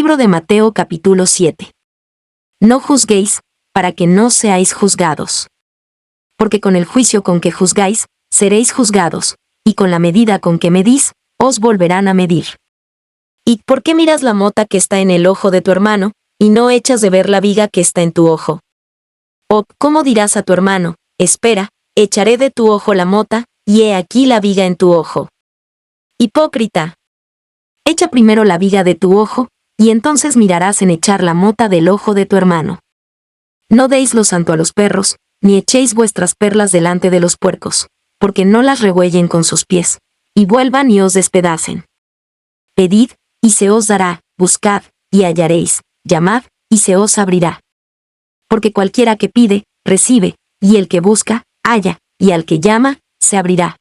Libro de Mateo capítulo 7. No juzguéis, para que no seáis juzgados. Porque con el juicio con que juzgáis, seréis juzgados, y con la medida con que medís, os volverán a medir. ¿Y por qué miras la mota que está en el ojo de tu hermano, y no echas de ver la viga que está en tu ojo? ¿O cómo dirás a tu hermano, espera, echaré de tu ojo la mota, y he aquí la viga en tu ojo? Hipócrita. Echa primero la viga de tu ojo, y entonces mirarás en echar la mota del ojo de tu hermano. No deis lo santo a los perros, ni echéis vuestras perlas delante de los puercos, porque no las regüellen con sus pies, y vuelvan y os despedacen. Pedid, y se os dará, buscad, y hallaréis, llamad, y se os abrirá. Porque cualquiera que pide, recibe, y el que busca, halla, y al que llama, se abrirá.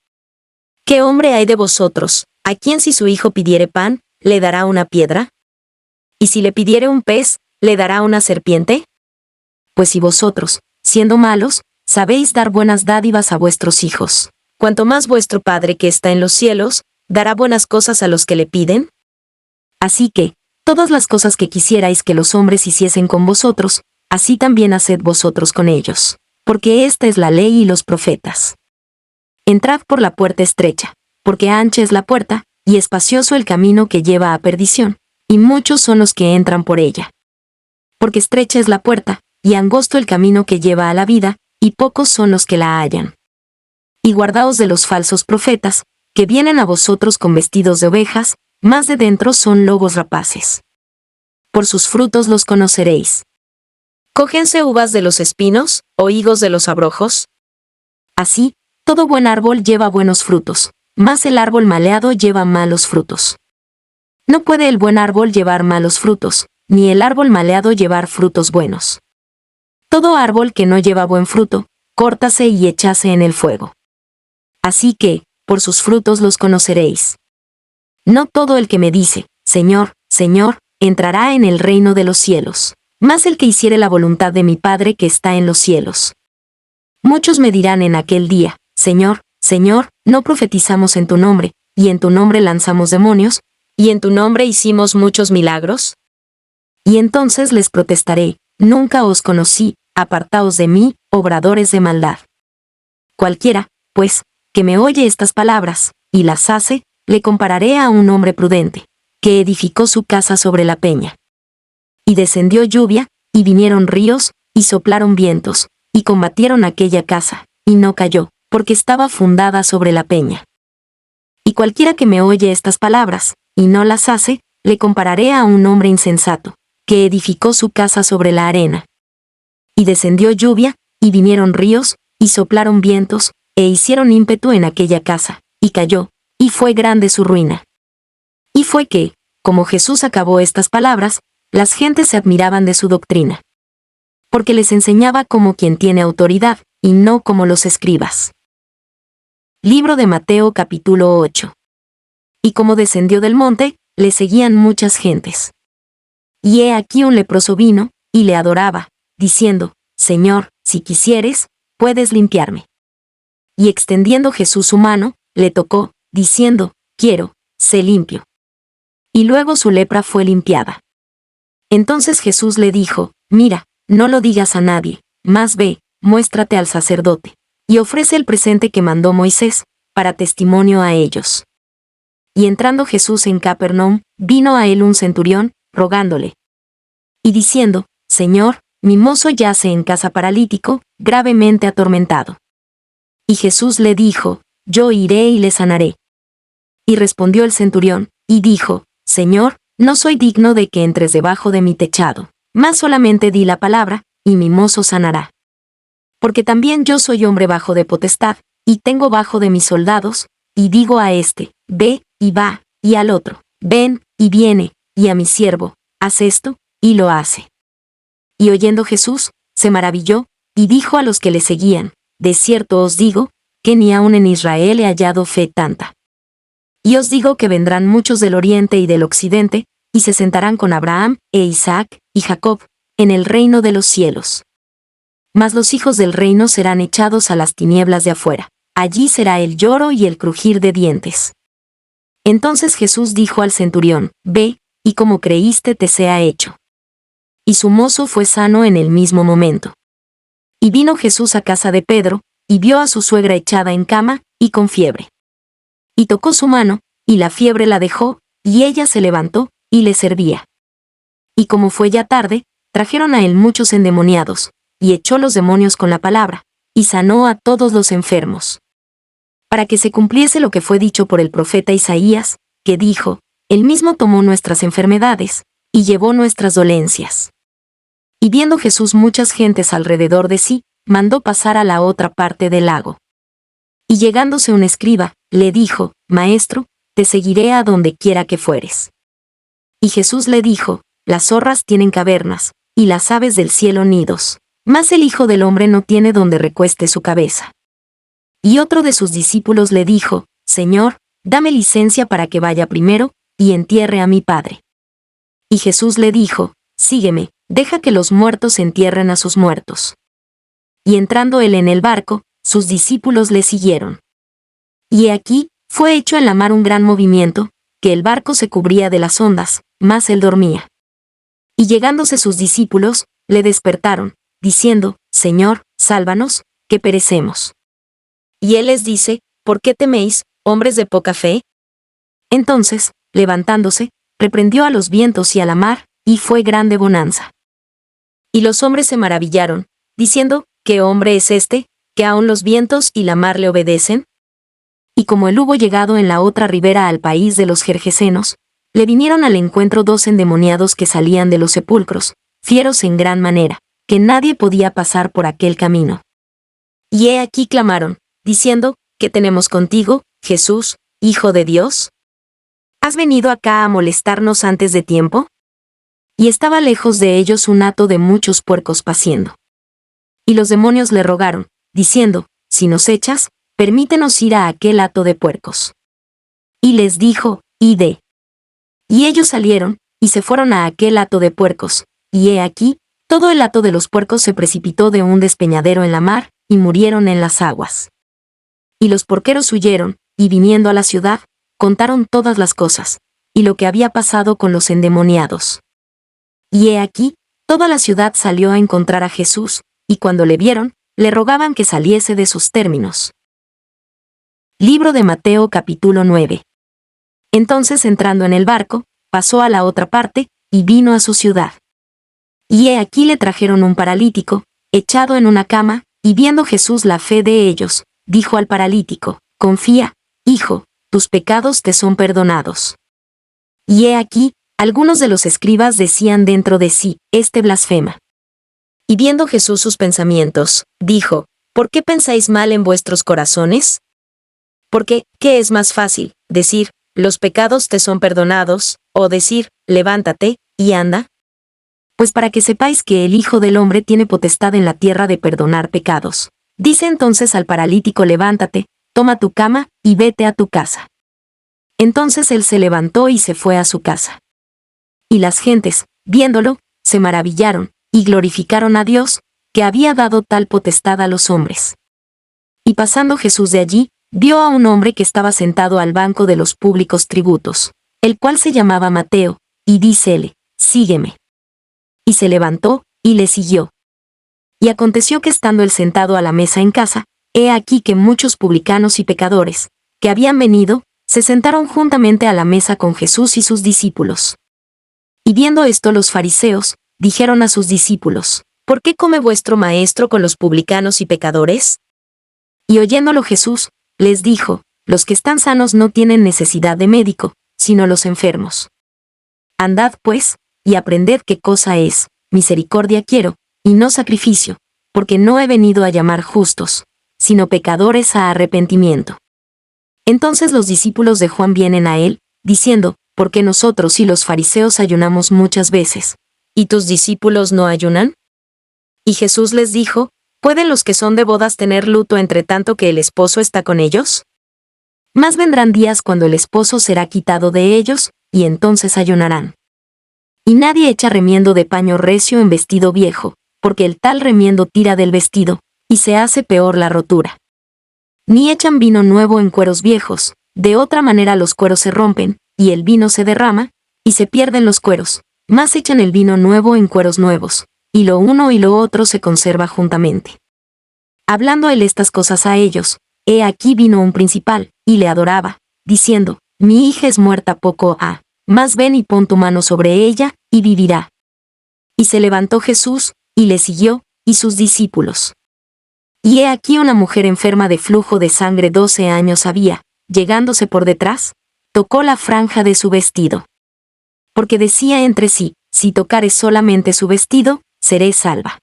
¿Qué hombre hay de vosotros, a quien si su hijo pidiere pan, le dará una piedra? ¿Y si le pidiere un pez, le dará una serpiente? Pues si vosotros, siendo malos, sabéis dar buenas dádivas a vuestros hijos, cuanto más vuestro Padre que está en los cielos, dará buenas cosas a los que le piden. Así que, todas las cosas que quisierais que los hombres hiciesen con vosotros, así también haced vosotros con ellos, porque esta es la ley y los profetas. Entrad por la puerta estrecha, porque ancha es la puerta, y espacioso el camino que lleva a perdición, y muchos son los que entran por ella. Porque estrecha es la puerta, y angosto el camino que lleva a la vida, y pocos son los que la hallan. Y guardaos de los falsos profetas, que vienen a vosotros con vestidos de ovejas, mas de dentro son lobos rapaces. Por sus frutos los conoceréis. ¿Cógense uvas de los espinos, o higos de los abrojos? Así, todo buen árbol lleva buenos frutos, mas el árbol maleado lleva malos frutos. No puede el buen árbol llevar malos frutos, ni el árbol maleado llevar frutos buenos. Todo árbol que no lleva buen fruto, córtase y échase en el fuego. Así que, por sus frutos los conoceréis. No todo el que me dice, Señor, Señor, entrará en el reino de los cielos, mas el que hiciere la voluntad de mi Padre que está en los cielos. Muchos me dirán en aquel día, Señor, Señor, ¿no profetizamos en tu nombre, y en tu nombre lanzamos demonios, y en tu nombre hicimos muchos milagros? Y entonces les protestaré, nunca os conocí, apartaos de mí, obradores de maldad. Cualquiera, pues, que me oye estas palabras, y las hace, le compararé a un hombre prudente, que edificó su casa sobre la peña. Y descendió lluvia, y vinieron ríos, y soplaron vientos, y combatieron aquella casa, y no cayó, porque estaba fundada sobre la peña. Y cualquiera que me oye estas palabras, y no las hace, le compararé a un hombre insensato, que edificó su casa sobre la arena. Y descendió lluvia, y vinieron ríos, y soplaron vientos, e hicieron ímpetu en aquella casa, y cayó, y fue grande su ruina. Y fue que, como Jesús acabó estas palabras, las gentes se admiraban de su doctrina. Porque les enseñaba como quien tiene autoridad, y no como los escribas. Libro de Mateo capítulo 8. Y como descendió del monte, le seguían muchas gentes. Y he aquí un leproso vino, y le adoraba, diciendo, Señor, si quisieres, puedes limpiarme. Y extendiendo Jesús su mano, le tocó, diciendo, quiero, sé limpio. Y luego su lepra fue limpiada. Entonces Jesús le dijo, mira, no lo digas a nadie, mas ve, muéstrate al sacerdote, y ofrece el presente que mandó Moisés, para testimonio a ellos. Y entrando Jesús en Capernaum, vino a él un centurión, rogándole, y diciendo, Señor, mi mozo yace en casa paralítico, gravemente atormentado. Y Jesús le dijo, yo iré y le sanaré. Y respondió el centurión, y dijo, Señor, no soy digno de que entres debajo de mi techado, mas solamente di la palabra, y mi mozo sanará. Porque también yo soy hombre bajo de potestad, y tengo bajo de mis soldados, y digo a este, ve, y va, y al otro, ven, y viene, y a mi siervo, haz esto, y lo hace. Y oyendo Jesús, se maravilló, y dijo a los que le seguían, de cierto os digo, que ni aun en Israel he hallado fe tanta. Y os digo que vendrán muchos del oriente y del occidente, y se sentarán con Abraham, e Isaac, y Jacob, en el reino de los cielos. Mas los hijos del reino serán echados a las tinieblas de afuera. Allí será el lloro y el crujir de dientes. Entonces Jesús dijo al centurión, ve, y como creíste te sea hecho. Y su mozo fue sano en el mismo momento. Y vino Jesús a casa de Pedro, y vio a su suegra echada en cama, y con fiebre. Y tocó su mano, y la fiebre la dejó, y ella se levantó, y le servía. Y como fue ya tarde, trajeron a él muchos endemoniados, y echó los demonios con la palabra, y sanó a todos los enfermos. Para que se cumpliese lo que fue dicho por el profeta Isaías, que dijo, Él mismo tomó nuestras enfermedades, y llevó nuestras dolencias. Y viendo Jesús muchas gentes alrededor de sí, mandó pasar a la otra parte del lago. Y llegándose un escriba, le dijo, Maestro, te seguiré a donde quiera que fueres. Y Jesús le dijo, Las zorras tienen cavernas, y las aves del cielo nidos, mas el Hijo del Hombre no tiene donde recueste su cabeza. Y otro de sus discípulos le dijo, Señor, dame licencia para que vaya primero, y entierre a mi Padre. Y Jesús le dijo, Sígueme, deja que los muertos entierren a sus muertos. Y entrando él en el barco, sus discípulos le siguieron. Y he aquí, fue hecho en la mar un gran movimiento, que el barco se cubría de las ondas, mas él dormía. Y llegándose sus discípulos, le despertaron, diciendo, Señor, sálvanos, que perecemos. Y él les dice, ¿por qué teméis, hombres de poca fe? Entonces, levantándose, reprendió a los vientos y a la mar, y fue grande bonanza. Y los hombres se maravillaron, diciendo, ¿qué hombre es este, que aun los vientos y la mar le obedecen? Y como él hubo llegado en la otra ribera al país de los Gergesenos, le vinieron al encuentro 2 endemoniados que salían de los sepulcros, fieros en gran manera, que nadie podía pasar por aquel camino. Y he aquí clamaron, diciendo, ¿qué tenemos contigo, Jesús, Hijo de Dios? ¿Has venido acá a molestarnos antes de tiempo? Y estaba lejos de ellos un hato de muchos puercos paciendo. Y los demonios le rogaron, diciendo, si nos echas, permítenos ir a aquel hato de puercos. Y les dijo, id. Y ellos salieron, y se fueron a aquel hato de puercos, y he aquí, todo el hato de los puercos se precipitó de un despeñadero en la mar, y murieron en las aguas. Y los porqueros huyeron, y viniendo a la ciudad, contaron todas las cosas, y lo que había pasado con los endemoniados. Y he aquí, toda la ciudad salió a encontrar a Jesús, y cuando le vieron, le rogaban que saliese de sus términos. Libro de Mateo capítulo 9. Entonces entrando en el barco, pasó a la otra parte, y vino a su ciudad. Y he aquí le trajeron un paralítico, echado en una cama, y viendo Jesús la fe de ellos, dijo al paralítico, confía, hijo, tus pecados te son perdonados. Y he aquí, algunos de los escribas decían dentro de sí, este blasfema. Y viendo Jesús sus pensamientos, dijo, ¿por qué pensáis mal en vuestros corazones? Porque, ¿qué es más fácil, decir, los pecados te son perdonados, o decir, levántate, y anda? Pues para que sepáis que el Hijo del Hombre tiene potestad en la tierra de perdonar pecados. Dice entonces al paralítico, levántate, toma tu cama, y vete a tu casa. Entonces él se levantó y se fue a su casa. Y las gentes, viéndolo, se maravillaron, y glorificaron a Dios, que había dado tal potestad a los hombres. Y pasando Jesús de allí, vio a un hombre que estaba sentado al banco de los públicos tributos, el cual se llamaba Mateo, y dícele, sígueme. Y se levantó, y le siguió. Y aconteció que estando él sentado a la mesa en casa, he aquí que muchos publicanos y pecadores, que habían venido, se sentaron juntamente a la mesa con Jesús y sus discípulos. Y viendo esto los fariseos, dijeron a sus discípulos, ¿por qué come vuestro maestro con los publicanos y pecadores? Y oyéndolo Jesús, les dijo, los que están sanos no tienen necesidad de médico, sino los enfermos. Andad pues, y aprended qué cosa es, misericordia quiero, y no sacrificio, porque no he venido a llamar justos, sino pecadores a arrepentimiento. Entonces los discípulos de Juan vienen a él, diciendo, ¿por qué nosotros y los fariseos ayunamos muchas veces, y tus discípulos no ayunan? Y Jesús les dijo, ¿pueden los que son de bodas tener luto entre tanto que el esposo está con ellos? Mas vendrán días cuando el esposo será quitado de ellos, y entonces ayunarán. Y nadie echa remiendo de paño recio en vestido viejo, porque el tal remiendo tira del vestido, y se hace peor la rotura. Ni echan vino nuevo en cueros viejos, de otra manera los cueros se rompen, y el vino se derrama, y se pierden los cueros, mas echan el vino nuevo en cueros nuevos, y lo uno y lo otro se conserva juntamente. Hablando él estas cosas a ellos, he aquí vino un principal, y le adoraba, diciendo, mi hija es muerta poco ha, mas ven y pon tu mano sobre ella, y vivirá. Y se levantó Jesús, y le siguió, y sus discípulos. Y he aquí una mujer enferma de flujo de sangre 12 años había, llegándose por detrás, tocó la franja de su vestido. Porque decía entre sí, si tocare solamente su vestido, seré salva.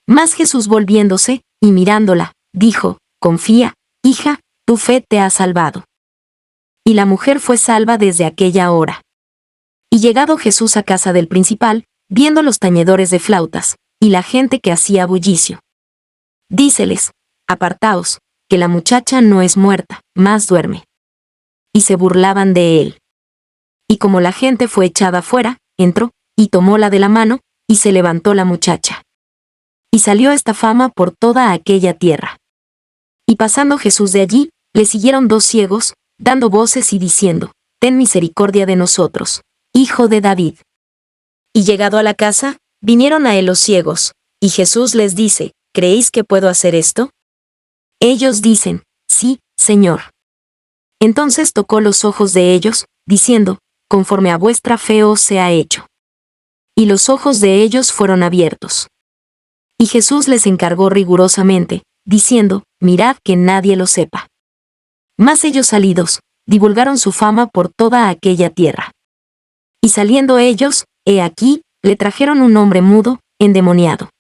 Mas Jesús volviéndose, y mirándola, dijo, confía, hija, tu fe te ha salvado. Y la mujer fue salva desde aquella hora. Y llegado Jesús a casa del principal, viendo los tañedores de flautas, y la gente que hacía bullicio, díceles, apartaos, que la muchacha no es muerta, mas duerme. Y se burlaban de él. Y como la gente fue echada fuera, entró, y tomóla de la mano, y se levantó la muchacha. Y salió esta fama por toda aquella tierra. Y pasando Jesús de allí, le siguieron 2 ciegos, dando voces y diciendo, ten misericordia de nosotros, hijo de David. Y llegado a la casa, vinieron a él los ciegos, y Jesús les dice, ¿creéis que puedo hacer esto? Ellos dicen, sí, Señor. Entonces tocó los ojos de ellos, diciendo, conforme a vuestra fe os sea hecho. Y los ojos de ellos fueron abiertos. Y Jesús les encargó rigurosamente, diciendo, mirad que nadie lo sepa. Mas ellos salidos, divulgaron su fama por toda aquella tierra. Y saliendo ellos, he aquí, le trajeron un hombre mudo, endemoniado.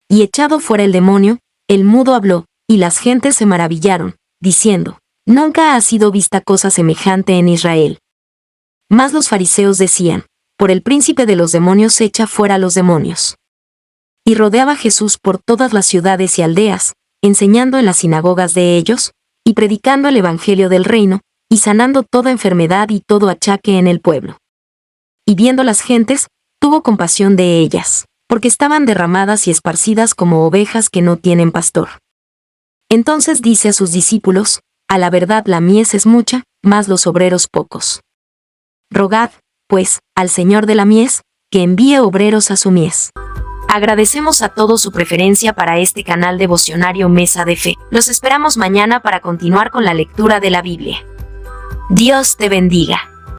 Y echado fuera el demonio, el mudo habló, y las gentes se maravillaron, diciendo, nunca ha sido vista cosa semejante en Israel. Mas los fariseos decían, por el príncipe de los demonios echa fuera los demonios. Y rodeaba Jesús por todas las ciudades y aldeas, enseñando en las sinagogas de ellos, y predicando el evangelio del reino, y sanando toda enfermedad y todo achaque en el pueblo. Y viendo las gentes, tuvo compasión de ellas, porque estaban derramadas y esparcidas como ovejas que no tienen pastor. Entonces dice a sus discípulos, a la verdad la mies es mucha, mas los obreros pocos. Rogad, pues, al Señor de la mies, que envíe obreros a su mies. Agradecemos a todos su preferencia para este canal devocionario Mesa de Fe. Los esperamos mañana para continuar con la lectura de la Biblia. Dios te bendiga.